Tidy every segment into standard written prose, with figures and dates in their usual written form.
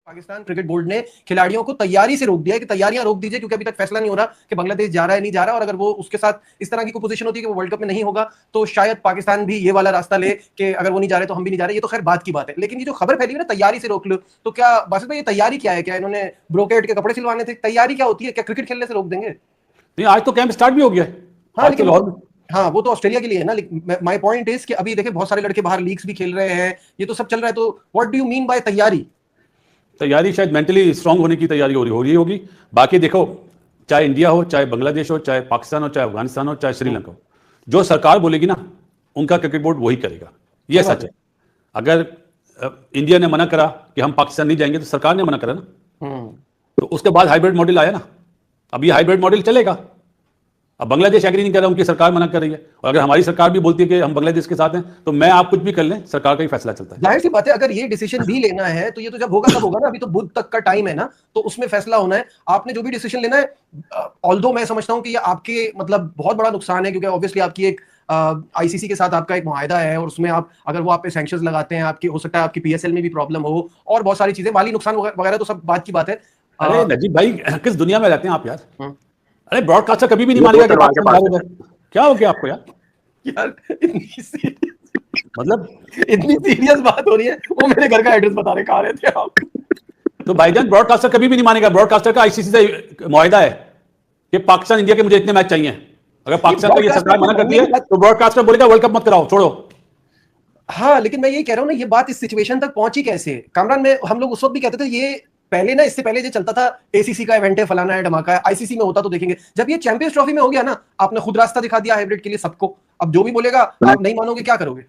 Pakistan cricket board ने खिलाड़ियों को तैयारी से रोक दिया है कि तैयारियां रोक दीजिए, क्योंकि अभी तक फैसला नहीं हो रहा कि बांग्लादेश जा रहा है नहीं जा रहा, और अगर वो उसके साथ इस तरह की कोई पोजीशन होती है कि वो वर्ल्ड कप में नहीं होगा तो शायद पाकिस्तान भी ये वाला रास्ता ले कि अगर वो नहीं जा रहे तो हम भी नहीं जा रहे। ये तो खैर बात की बात है, लेकिन ये जो खबर फैली है ना तैयारी से रोक लो, तो क्या बासित भाई ये तैयारी क्या है? क्या इन्होंने ब्रोकेड के कपड़े सिलवाने थे? तैयारी क्या होती है? क्या क्रिकेट खेलने से रोक देंगे? नहीं, आज तो कैंप स्टार्ट भी हो गया है। हाँ लेकिन हाँ वो तो ऑस्ट्रेलिया के लिए है ना। माय पॉइंट इज कि अभी देखिए बहुत सारे लड़के बाहर लीग्स भी खेल रहे हैं, ये तो सब चल रहा है, तो what do you mean by तैयारी? तैयारी शायद मेंटली स्ट्रांग होने की तैयारी हो रही होगी। बाकी देखो, चाहे इंडिया हो, चाहे बांग्लादेश हो, चाहे पाकिस्तान हो, चाहे अफगानिस्तान हो, चाहे श्रीलंका हो, जो सरकार बोलेगी ना उनका क्रिकेट बोर्ड वही करेगा, ये सच है। अगर इंडिया ने मना करा कि हम पाकिस्तान नहीं जाएंगे तो सरकार ने मना करा ना, तो उसके बाद हाइब्रिड मॉडल आया ना, अब ये हाइब्रिड मॉडल चलेगा। अब बांग्लादेश एग्री नहीं कर रहा, उनकी सरकार मना कर रही है, और अगर हमारी सरकार भी बोलती है कि हम बांग्लादेश के साथ हैं, तो मैं आप कुछ भी कर लें, सरकार का ही फैसला चलता है। जाहिर सी बात है, अगर ये डिसीजन भी लेना है तो ये तो जब होगा तब होगा ना, अभी तो बुध तक का टाइम है ना, तो उसमें फैसला होना है। आपने जो भी डिसीजन लेना है, ऑल्दो मैं समझता हूं कि ये आपके मतलब बहुत बड़ा नुकसान है, क्योंकि ऑब्वियसली आपकी एक आईसीसी के साथ आपका एक मुआहदा है, और उसमें आप अगर वो आप पे सैंक्शंस लगाते हैं, आपकी हो सकता है आपकी पीएसएल में भी प्रॉब्लम हो, और बहुत सारी चीजें, माली नुकसान वगैरह तो सब बात की बात है। अरे नजीब भाई, किस दुनिया में रहते हैं आप यार? अरे ब्रॉडकास्टर कभी भी नहीं मानेगा कि क्या हो गया आपको यार? मतलब इतनी सीरियस बात हो रही है, वो मेरे घर का एड्रेस बता रहे, कहा रहे थे आप? तो भाईजान ब्रॉडकास्टर कभी भी नहीं मानेगा। ब्रॉडकास्टर का आईसीसी से मुआहदा है कि पाकिस्तान इंडिया के मुझे इतने मैच चाहिए। अगर पाकिस्तान का ये सरकार मना करती है तो ब्रॉडकास्टर बोलेगा वर्ल्ड कप मत कराओ, छोड़ो। हाँ लेकिन मैं यही कह रहा हूँ ना, ये बात इस सिचुएशन तक पहुंची कैसे? कामरान में हम लोग उस वक्त भी कहते थे ये पहले ना, इससे पहले जो चलता था एसीसी का इवेंट है, फलाना है, धमाका है, आईसीसी में होता तो देखेंगे। जब ये चैंपियंस ट्रॉफी में हो गया ना, आपने खुद रास्ता दिखा दिया हाइब्रिड के लिए सबको। अब जो भी बोलेगा आप नहीं मानोगे, क्या करोगे?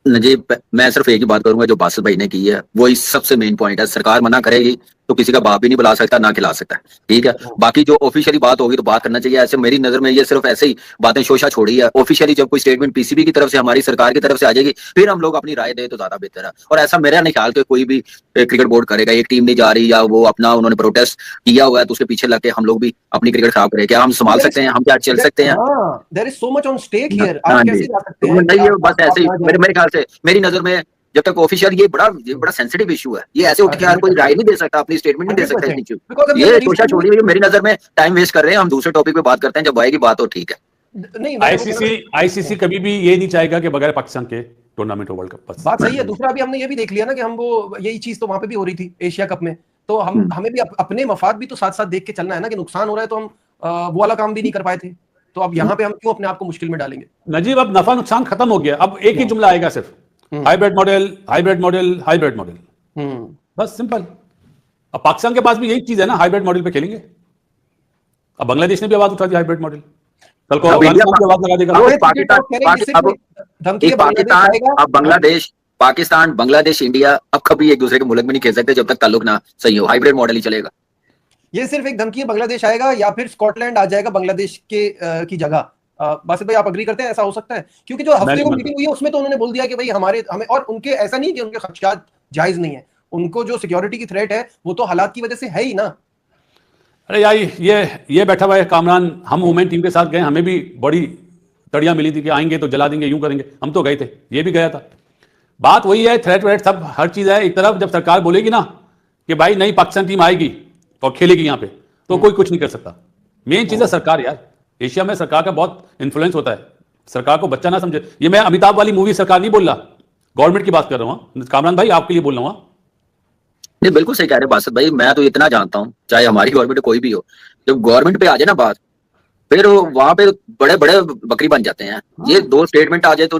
नजीब, मैं सिर्फ एक ही बात करूंगा, जो बासित भाई ने की है वो इस सबसे मेन पॉइंट है। सरकार मना करेगी तो किसी का बाप भी नहीं बुला सकता, ना खिला सकता, ठीक है। बाकी जो ऑफिशियली बात होगी तो बात करना चाहिए। ऐसे मेरी नजर में ये सिर्फ ऐसे ही बातें शोशा छोड़ी है। ऑफिशियली जब कोई स्टेटमेंट पीसीबी की तरफ से, हमारी सरकार की तरफ से आ जाएगी, फिर हम लोग अपनी राय दें तो ज्यादा बेहतर है। और ऐसा मेरा नहीं ख्याल कि कोई भी क्रिकेट बोर्ड करेगा। एक टीम नहीं जा रही या वो अपना उन्होंने प्रोटेस्ट किया हुआ है तो उसके पीछे लग के हम लोग भी अपनी क्रिकेट खराब करें? क्या हम संभाल सकते हैं? हम क्या चल सकते हैं? There is so much on stake here, आप कैसे जा सकते हैं? नहीं, बस ऐसे ही मेरे ख्याल से, मेरी नजर में जब तक ऑफिशियल, ये बड़ा सेंसिटिव इशू है। ये ऐसे उठ के यार कोई राय नहीं दे सकता, अपनी स्टेटमेंट नहीं दे सकता इस नीचे। ये सोचा छोड़ी हुई मेरी नजर में टाइम वेस्ट कर रहे हैं। हम दूसरे टॉपिक पे बात करते हैं, जब आएगी बात हो, ठीक है। नहीं, आईसीसी कभी भी ये नहीं चाहेगा कि बगैर पाकिस्तान के टूर्नामेंट हो वर्ल्ड कप। बात सही है। दूसरा भी हमने ये भी देख लिया ना कि हम वो यही चीज तो वहां पे भी हो रही थी एशिया कप में, तो हमें भी अपने मफाद भी तो साथ साथ देख के चलना है ना, कि नुकसान हो रहा है तो हम वो वाला काम भी नहीं कर पाए थे, तो अब यहाँ पे हम क्यों अपने आप को मुश्किल में डालेंगे? नजीब, अब नफा नुकसान खत्म हो गया। अब एक ही जुमला आएगा सिर्फ, hybrid model, hybrid model, hybrid model, बस सिंपल। अब पाकिस्तान के पास भी यही चीज है ना, हाइब्रिड मॉडल पे खेलेंगे। अब बांग्लादेश ने भी आवाज उठा दी हाइब्रिड मॉडल, कल को अफगानिस्तान की आवाज लगा देगा। अब बांग्लादेश, पाकिस्तान, बांग्लादेश, इंडिया अब कभी एक दूसरे के मुल्क में नहीं खेल सकते जब तक ताल्लुक ना सही हो। हाइब्रिड मॉडल ही चलेगा। ये सिर्फ एक धमकी है, बांग्लादेश आएगा या फिर स्कॉटलैंड आ जाएगा बांग्लादेश के की जगह। बासित भाई आप अग्री करते हैं ऐसा हो सकता है? क्योंकि जो हफ्ते को मीटिंग हुई है उसमें तो उन्होंने बोल दिया कि भाई हमें, और उनके ऐसा नहीं कि उनके खदशात जायज नहीं है, उनको जो सिक्योरिटी की थ्रेट है वो तो हालात की वजह से है ही ना। अरे यार, ये बैठा हुआ है कामरान, हम वुमेन टीम के साथ गए, हमें भी बड़ी तड़ियां मिली थी कि आएंगे तो जला देंगे, यूं करेंगे। हम तो गए थे, ये भी गया था। बात वही है, थ्रेट व्रेट सब हर चीज है। एक तरफ जब सरकार बोलेगी ना कि भाई नहीं पाकिस्तान टीम आएगी और खेलेगी यहाँ पे, तो कोई कुछ नहीं कर सकता। मेन चीज है सरकार यार। एशिया में सरकार का बहुत इन्फ्लुएंस होता है। सरकार को बच्चा ना समझे। ये मैं अमिताभ वाली मूवी सरकार नहीं बोल रहा, गवर्नमेंट की बात कर रहा हूँ। कामरान भाई आपके लिए बोल रहा हूँ। नहीं, बिल्कुल सही कह रहे बासित भाई। मैं तो इतना जानता हूँ, चाहे हमारी गवर्नमेंट कोई भी हो, जब गवर्नमेंट पे आ जाए ना बात, फिर वहां पे बड़े बड़े बकरी बन जाते हैं। ये दो स्टेटमेंट आ जाए तो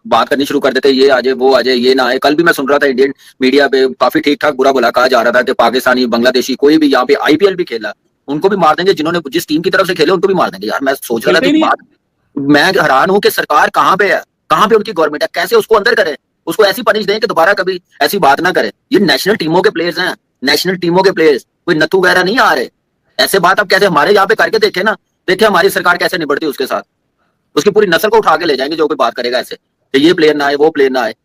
बात करनी शुरू कर देते हैं, ये आ जाए, वो आ जाए, ये ना आए। कल भी मैं सुन रहा था इंडियन मीडिया पे काफी ठीक ठाक बुरा भला कहा जा रहा था कि पाकिस्तानी, बांग्लादेशी, कोई भी यहाँ पे आईपीएल भी खेला, उनको भी मार देंगे। जिन्होंने जिस टीम की तरफ से खेले उनको भी मार देंगे। यार मैं सोच रहा था, मैं हैरान हूँ कि सरकार कहाँ पे है, कहाँ पे उनकी गवर्नमेंट है। कैसे उसको अंदर करे, उसको ऐसी पनिश दें कि दोबारा कभी ऐसी बात ना करे। ये नेशनल टीमों के प्लेयर्स हैं, नेशनल टीमों के प्लेयर्स, कोई नथु वगैरह नहीं आ रहे। ऐसे बात आप कैसे हमारे यहाँ पे करके देखे ना, देखे हमारी सरकार कैसे निपटती है उसके साथ। उसकी पूरी नस्ल को उठा के ले जाएंगे जो कोई बात करेगा ऐसे कि ये प्लेयर ना आए, वो प्लेयर ना आए।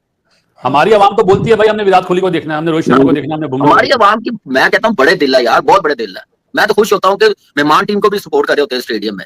हमारी आवाम तो बोलती है भाई हमने विराट कोहली को देखना है, हमने रोहित शर्मा को देखना है, हमने बुमराह। हमारी आवाम की मैं कहता हूँ बड़े दिल है यार, बहुत बड़े दिल है। मैं तो खुश होता हूँ कि मेहमान टीम को भी सपोर्ट कर रहे होते हैं स्टेडियम में।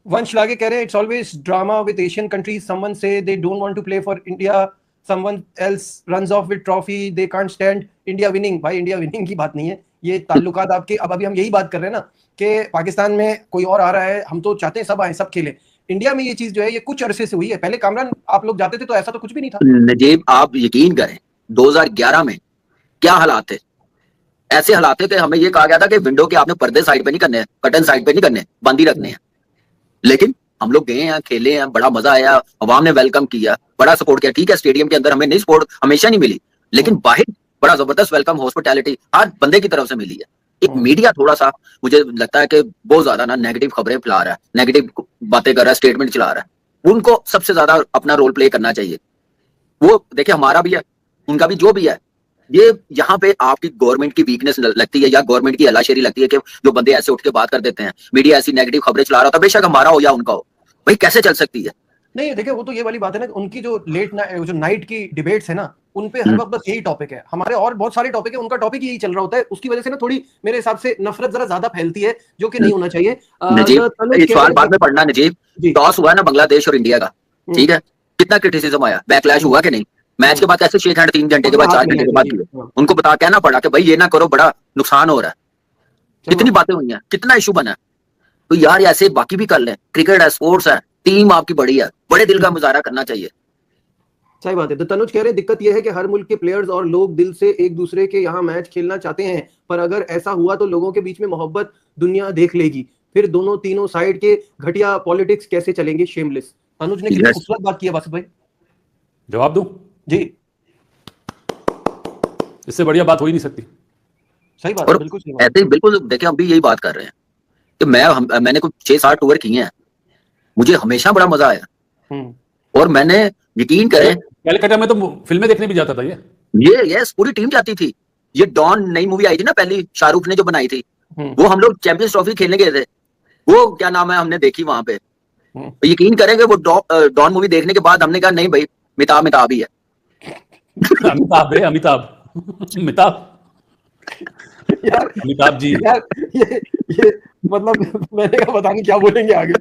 वंश लागे कह रहे हैं it's always drama with Asian countries, someone say they don't want to play for India, someone else runs off with trophy, they can't stand India winning, भाई इंडिया विनिंग की बात नहीं है, ये ताल्लुकात आपके, अब अभी हम यही बात कर रहे हैं ना कि पाकिस्तान में कोई और आ रहा है, हम तो चाहते हैं सब आए, सब खेले। इंडिया में ये चीज जो है ये कुछ अरसे से हुई है, पहले कामरान आप लोग जाते थे तो ऐसा तो कुछ भी नहीं था। नजीब आप यकीन करें 2011 में क्या हालात थे, ऐसे हालात थे कि हमें ये कहा गया था कि विंडो के आपने पर्दे साइड पे नहीं करने, कर्टन साइड पे नहीं करने, बंद ही रखने हैं। लेकिन हम लोग गए हैं, खेले हैं, बड़ा मजा आया, अवाम ने वेलकम किया, बड़ा सपोर्ट किया। ठीक है स्टेडियम के अंदर हमें नहीं सपोर्ट हमेशा नहीं मिली, लेकिन बाहर बड़ा जबरदस्त वेलकम, हॉस्पिटैलिटी हर बंदे की तरफ से मिली है। एक मीडिया थोड़ा सा मुझे लगता है कि बहुत ज्यादा ना नेगेटिव खबरें फैला रहा है, नेगेटिव बातें कर रहा है, स्टेटमेंट चला रहा है। उनको सबसे ज्यादा अपना रोल प्ले करना चाहिए। वो देखिए हमारा भी है, उनका भी, जो भी है, ये यहाँ पे आपकी गवर्नमेंट की वीकनेस लगती है या गवर्नमेंट की हलाशेरी लगती है कि जो बंदे ऐसे उठ के बात कर देते हैं, मीडिया ऐसी नेगेटिव खबरें चला रहा होता है, बेशक हमारा हो या उनका हो, भाई कैसे चल सकती है। नहीं देखिए, वो तो ये वाली बात है ना, उनकी जो जो नाइट की डिबेट्स है ना, उन पे हर वक्त बस यही टॉपिक है। हमारे और बहुत सारे टॉपिक है, उनका टॉपिक यही चल रहा होता है, उसकी वजह से ना थोड़ी मेरे हिसाब से नफरत जरा ज्यादा फैलती है, जो कि नहीं होना चाहिए। नजीब इस सवाल बाद में पढ़ना नजीब, टॉस हुआ ना बांग्लादेश और इंडिया का, ठीक है, कितना क्रिटिसिज्म आया, बैकलैश हुआ कि नहीं? मैच के बाद कैसे शेक हैंड 3 घंटे के बाद 4 घंटे के बाद किए, उनको बता कहना पड़ा कि भाई ये ना करो, बड़ा नुकसान हो रहा है। कितनी बातें हुई हैं, कितना इशू बना है। तो यार ऐसे बाकी भी कर लें, क्रिकेट है, स्पोर्ट्स है, टीम आपकी बड़ी है, बड़े दिल का मुजाहरा करना चाहिए। सही बात है। तो तनुज कह रहे दिक्कत यह है कि हर मुल्क के प्लेयर्स और लोग दिल से एक दूसरे के यहाँ मैच खेलना चाहते हैं, पर अगर ऐसा हुआ तो लोगों के बीच में मोहब्बत दुनिया देख लेगी, फिर दोनों तीनों साइड के घटिया पॉलिटिक्स कैसे चलेंगे, शेमलेस। तनुज ने कितनी खूबसूरत बात की है बासित भाई। जवाब दूं जी, इससे बढ़िया बात हो ही नहीं सकती। सही बात है, बिल्कुल सही बात। ऐसे ही बिल्कुल देखिए हम भी यही बात कर रहे हैं कि मैंने कुछ 6-7 टूर किए हैं, मुझे हमेशा बड़ा मजा आया। और मैंने यकीन करें कलकत्ता में तो फिल्में देखने भी जाता था ये यस पूरी टीम जाती थी। ये डॉन नई मूवी आई थी ना पहली, शाहरुख ने जो बनाई थी, वो हम लोग चैंपियंस ट्रॉफी खेलने गए थे, वो क्या नाम है हमने देखी वहां पे। यकीन करेंगे वो डॉन मूवी देखने के बाद हमने कहा नहीं भाई मिताब ही है। अमिताभ है, अमिताभ यार अमिताभ जी यार ये मतलब मैंने कहा पता नहीं क्या बोलेंगे आगे।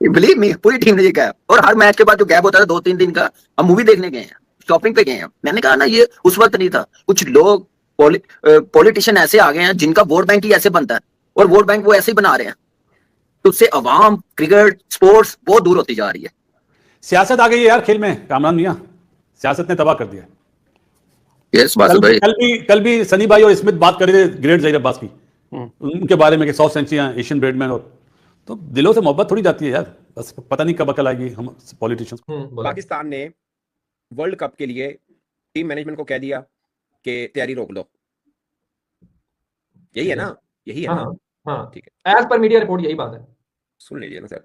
बिलीव मी पूरी टीम ने ये कहा। और हर मैच के बाद जो गैप होता था 2-3 दिन का, हम मूवी देखने गए हैं, शॉपिंग पे गए हैं। मैंने कहा ना ये उस वक्त नहीं था। कुछ लोग पॉलिटिशियन ऐसे आ गए हैं जिनका वोट बैंक ही ऐसे बनता है, और वोट बैंक वो ऐसे ही बना रहे हैं, तो उससे अवाम, क्रिकेट, स्पोर्ट्स बहुत दूर होती जा रही है। सियासत आ गई है यार खेल में, कामरान मियां, सियासत ने तबाह कर दिया। यस बात भाई, कल भी सनी भाई और स्मिथ बात कर रहे थे ग्रेट जहीर अब्बास की, उनके बारे में कि 100 सेंचुरियां एशियन ब्रेडमैन, और तो दिलों से मोहब्बत थोड़ी जाती है यार, बस पता नहीं कब अकल आएगी हम पॉलिटिशियंस को। पाकिस्तान ने वर्ल्ड कप के लिए टीम मैनेजमेंट को कह दिया कि तैयारी रोक लो, यही है ना, यही है ना? हाँ ठीक है, एज पर मीडिया रिपोर्ट यही बात है। सुन लीजिए ना सर,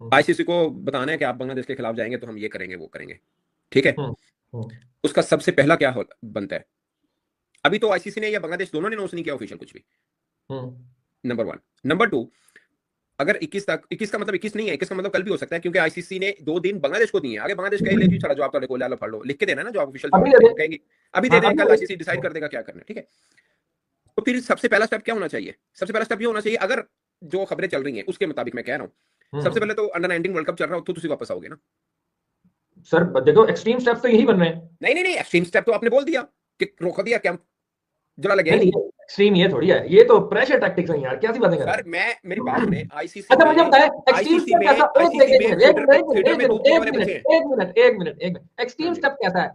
आईसीसी को बताना है कि आप बांग्लादेश के खिलाफ जाएंगे तो हम ये करेंगे वो करेंगे, ठीक है। उसका सबसे पहला क्या बनता है, अभी तो आईसीसी ने या बांग्लादेश दोनों ने अनाउंस नहीं किया ऑफिशियल कुछ भी, नंबर 1। नंबर 2, अगर 21 तक, 21 का मतलब 21 नहीं है, 21 का मतलब कल भी हो सकता है, क्योंकि आईसीसी ने 2 दिन बांग्लादेश को दिए। आगे बांग्लादेश कहे ले जी चला जवाब तो लो, पढ़ लो, लिख के देना ना जवाब ऑफिशियल कहेंगे, अभी दे दें, कल आईसीसी डिसाइड कर देगा क्या करना है, ठीक है। तो फिर सबसे पहला स्टेप क्या होना चाहिए? सबसे पहला स्टेप ये होना चाहिए, अगर जो खबरें चल रही हैं उसके मुताबिक मैं कह रहा हूं, सबसे पहले तो अंडर 19 वर्ल्ड कप चल रहा हो तो तुम वापस आओगे ना सर। देखो एक्सट्रीम स्टेप तो यही बन रहे हैं। नहीं, एक्सट्रीम स्टेप तो आपने बोल दिया कि रोक दिया कैंप, जरा लगे नहीं, एक्सट्रीम ये थोड़ी है, ये तो प्रेशर टैक्टिक्स हैं यार, क्या सी बातें कर रहे हैं सर। मेरी बात सुने, आईसीसी अच्छा मुझे बताएं एक्सट्रीम स्टेप कैसा, एक मिनट एक्सट्रीम स्टेप कैसा है?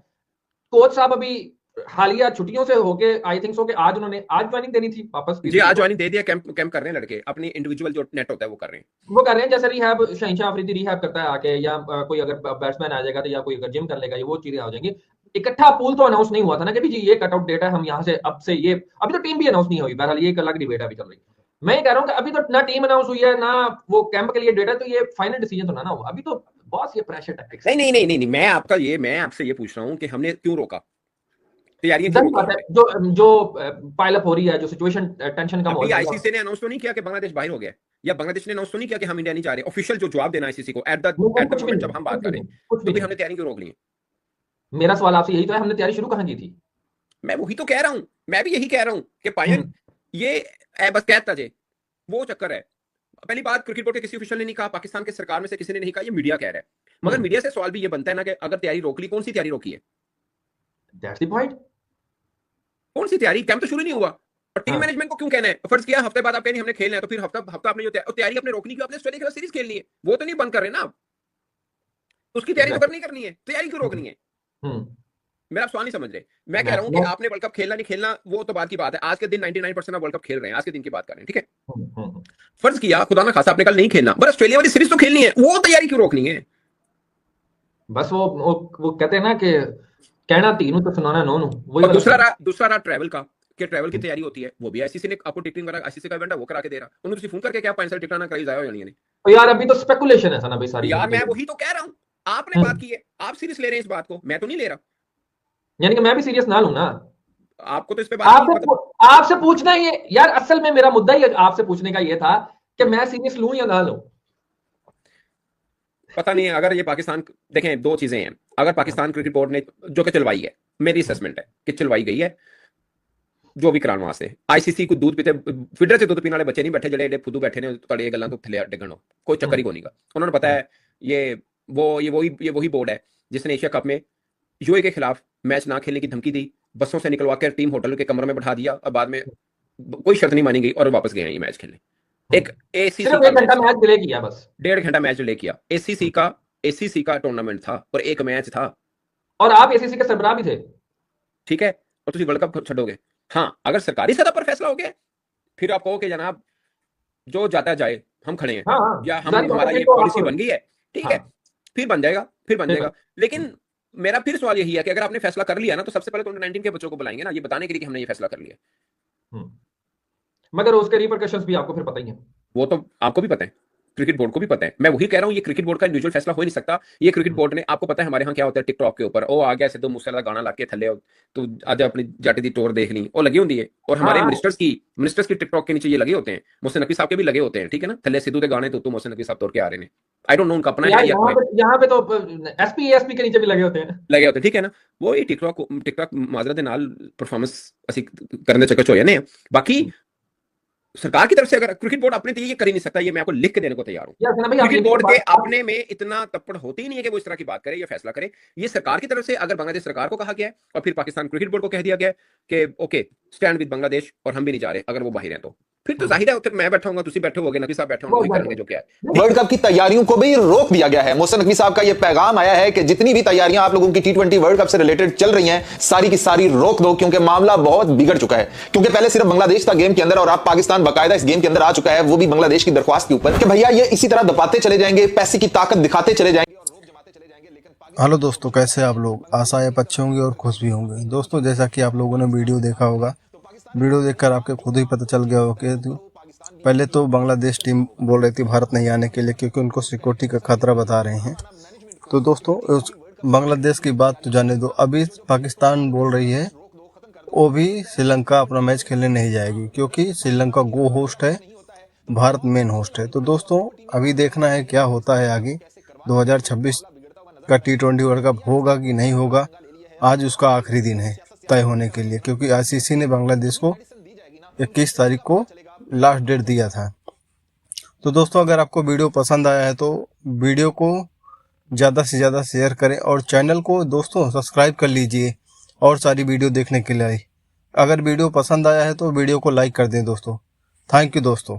कोच साहब अभी हालिया छुट्टियों से होके आई थिंक सो कि आज उन्होंने ज्वाइनिंग देनी थी वापस जी, आज ज्वाइनिंग दे दिया, कैंप कर रहे हैं लड़के, अपनी इंडिविजुअल जो नेट होता है वो कर रहे हैं, जैसे रिहैब शहीनशाह अफरीदी रिहैब करता है आके, या कोई अगर बैट्समैन आ जाएगा तो, या कोई अगर जिम कर लेगा, ये वो चीजें हो जाएंगी। इकट्ठा पूल तो अनाउंस नहीं हुआ था ना कि जी ये कटआउट डेटा हम यहाँ से अब से ये, अभी तो टीम भी अनाउंस नहीं हुई, बहरहाल ये एक अलग डिबेट अभी चल रही। मैं कह रहा हूँ कि अभी तो ना टीम अनाउंस हुई है ना वो कैंप के लिए डेटा, तो ये फाइनल डिसीजन तो ना हुआ अभी तो, बॉस ये प्रेशर टैक्टिक्स। नहीं, मैं आपसे ये पूछ रहा हूँ कि हमने क्यों रोका तैयारी? जो पाइल अप हो रही है, जो सिचुएशन टेंशन कम हो रही है। आईसीसी ने अनाउंस तो नहीं किया कि बांग्लादेश बाहर हो गया, या बांग्लादेश ने अनाउंस तो नहीं किया कि हम इंडिया नहीं जा रहे। ऑफिशियल जो जवाब देना आईसीसी को एट द मोमेंट जब हम बात करें, तो भी हमने तैयारी क्यों रोक ली? मेरा सवाल आपसे यही तो है, हमने तैयारी शुरू कहां की थी? मैं वही तो कह रहा हूं, मैं भी यही कह रहा हूं कि पायन ये बस कहता जे वो चक्कर है। पहली बात, क्रिकेट बोर्ड के किसी ऑफिशियल ने नहीं कहा, पाकिस्तान के सरकार में से किसी ने नहीं कहा, ये मीडिया कह रहा है। मगर मीडिया से सवाल भी ये बनता है ना कि अगर तैयारी रोक ली, कौन सी तैयारी रोकी है? That's the point. कौन सी तैयारी? कैंप तो शुरू नहीं हुआ। और टीम हाँ। मैनेजमेंट को क्यों कहना है? फर्ज किया हफ्ते बाद आप कहें हमने खेलना है, तो फिर हफ्ता आपने जो तैयारी अपने रोकनी, क्यों? आपने ऑस्ट्रेलिया के खिलाफ सीरीज खेलनी है, वो तो नहीं बंद कर रहे ना आप। उसकी तैयारी तो करनी है, तैयारी क्यों रोकनी है? मेरा सवाल नहीं समझ रहे। मैं कह रहा हूं कि आपने वर्ल्ड कप खेलना नहीं खेलना वो तो बात की बात है। आज के दिन 99% वर्ल्ड कप खेल रहे हैं, आज के दिन की बात कर रहे हैं, ठीक है। फर्ज किया खुदा ना खासा आपने कल नहीं खेलना, बस ऑस्ट्रेलिया वाली सीरीज तो खेलनी है, वो तैयारी क्यों रोकनी है? बस वो कहते हैं ना कि कहना तीनों तो सुनाना नोनू। और दूसरा रहा ट्रैवल का, कि ट्रैवल की तैयारी होती है, वो भी आईसीसी ने आपको टिकटिंग वगैरह, आईसीसी का इवेंट है वो करा के दे रहा। उन्होंने तुझे फोन करके क्या 5 साल टिकट ना कराई जाए यानी नहीं? तो यार अभी तो स्पेकुलेशन है ना भाई सारी। यार मैं वही तो कह रहा हूं, आपने बात की है, आप सीरियस ले रहे हैं इस बात को, मैं तो नहीं ले रहा। यानी कि मैं भी सीरियस ना लूं ना। आपको तो इस पे बात आपसे पूछना ही है यार, असल में मेरा मुद्दा ही आपसे पूछने का ये था कि मैं सीरियस लूं या ना लूं। पता नहीं है। अगर ये पाकिस्तान, देखें दो चीजें हैं, अगर पाकिस्तान क्रिकेट बोर्ड ने जो कि चलवाई है, मेरी असेसमेंट है कि चलवाई गई है जो भी कराने वास्ते, आईसीसी को दूध पीते फिडर से दूध पीने वाले बच्चे नहीं बैठे, जड़े फुदू बैठे ने तड़े गल्लां तो थले डिगण हो, कोई चक्कर ही को नहीं का। उन्होंने पता है ये वही बोर्ड है जिसने एशिया कप में यूए के खिलाफ मैच ना खेलने की धमकी दी, बसों से निकलवा कर टीम होटल के कमरे में बैठा दिया, और बाद में कोई शर्त नहीं मानी गई और वापस गए ये मैच खेलने। एक एसीसी सिर्फ 1 घंटा मैच डिले किया, बस 1.5 घंटा मैच डिले किया। एसीसी का टूर्नामेंट था और एक मैच था, और आप एसीसी के सरबराह भी थे, ठीक है, और तुम वर्ल्ड कप छड़ोगे। हाँ, अगर सरकारी सतह पर फैसला हो गया फिर आप कहो कि जनाब जो जाता जाए, हम खड़े हैं। हाँ, या हमारा ये पॉलिसी बन गई है, ठीक है, फिर बन जाएगा। लेकिन मेरा फिर सवाल यही है कि अगर आपने फैसला कर लिया ना, तो सबसे पहले तो 19 के बच्चों को बुलाएंगे ना, ये बताने के लिए कि हमने ये फैसला कर लिया। मगर उसके रिपरकशंस भी आपको फिर पता ही है। वो तो आपको भी पता है, क्रिकेट बोर्ड को भी पता है। मैं वही कह रहा हूँ, ये क्रिकेट बोर्ड का इंडिविजुअल फैसला हो ही नहीं सकता। ये क्रिकेट बोर्ड ने, आपको पता है हमारे यहाँ क्या होता है टिकटॉक के ऊपर, ओ आ गया सिद्धू मूसेवाला गाना ला के थले, तो आज अपनी जाटी दी टोर देख ली, वो लगी होती है। और हमारे मिनिस्टर्स की टिकटॉक के नीचे ये लगे होते हैं, मोहसिन नकवी साहब के भी लगे होते हैं, ठीक है ना, थले सिद्धू के गाने तो मोहसिन नकवी साहब तोड़ के आ रहे हैं। आई डोंट नो उनका अपना यहाँ पे तो एसपी के नीचे भी लगे होते हैं, ठीक है ना। वो ये टिकटॉक माजरत नाल परफॉर्मेंस ਅਸੀਂ ਕਰਨ ਦੇ ਚੱਕਰ ਚ ਹੋ ਜਾਂਦੇ ਆ। बाकी सरकार की तरफ से अगर क्रिकेट बोर्ड अपने ये कर ही नहीं सकता, ये मैं आपको लिख के देने को तैयार हूं। क्रिकेट बोर्ड के अपने में इतना तप्पड़ होती ही नहीं है कि वो इस तरह की बात करे या फैसला करे। ये सरकार की तरफ से अगर बांग्लादेश सरकार को कहा गया है और फिर पाकिस्तान क्रिकेट बोर्ड को कह दिया गया है कि ओके स्टैंड विद बांग्लादेश और हम भी नहीं जा रहे, अगर वो बाहर हैं तो फिर तो जाहिर है मैं बैठा हूंगा, तुसी बैठे होगे, नकवी साहब बैठे होंगे, करेंगे जो क्या है। वर्ल्ड कप की तैयारियों को भी रोक दिया गया है। मोहसिन नकवी साहब का यह पैगाम आया है कि जितनी भी तैयारियां आप लोगों की T20 वर्ल्ड कप से रिलेटेड चल रही हैं, सारी की सारी रोक दो, क्योंकि मामला बहुत बिगड़ चुका है। क्योंकि पहले सिर्फ बांग्लादेश था गेम के अंदर और अब पाकिस्तान बाकायदा इस गेम के अंदर आ चुका है, वो भी बांग्लादेश की दरख्वास्त के ऊपर कि भैया ये इसी तरह दबाते चले जाएंगे, पैसे की ताकत दिखाते चले जाएंगे और रोक जमाते चले जाएंगे। हेलो दोस्तों, कैसे आप लोग? आशा है अच्छे होंगे और खुश भी होंगे। दोस्तों, जैसा कि आप लोगों ने वीडियो देखा होगा, वीडियो देखकर आपके खुद ही पता चल गया हो कि पहले तो बांग्लादेश टीम बोल रही थी भारत नहीं आने के लिए, क्योंकि उनको सिक्योरिटी का खतरा बता रहे हैं। तो दोस्तों, उस बांग्लादेश की बात तो जाने दो, अभी पाकिस्तान बोल रही है वो भी श्रीलंका अपना मैच खेलने नहीं जाएगी, क्योंकि श्रीलंका गो होस्ट है, भारत मेन होस्ट है। तो दोस्तों, अभी देखना है क्या होता है आगे। 2026 का T20 वर्ल्ड कप होगा कि नहीं होगा, आज उसका आखिरी दिन है तय होने के लिए, क्योंकि आईसीसी ने बांग्लादेश को 21 तारीख को लास्ट डेट दिया था। तो दोस्तों, अगर आपको वीडियो पसंद आया है तो वीडियो को ज़्यादा से ज़्यादा शेयर करें और चैनल को दोस्तों सब्सक्राइब कर लीजिए और सारी वीडियो देखने के लिए। अगर वीडियो पसंद आया है तो वीडियो को लाइक कर दें दोस्तों। थैंक यू दोस्तों।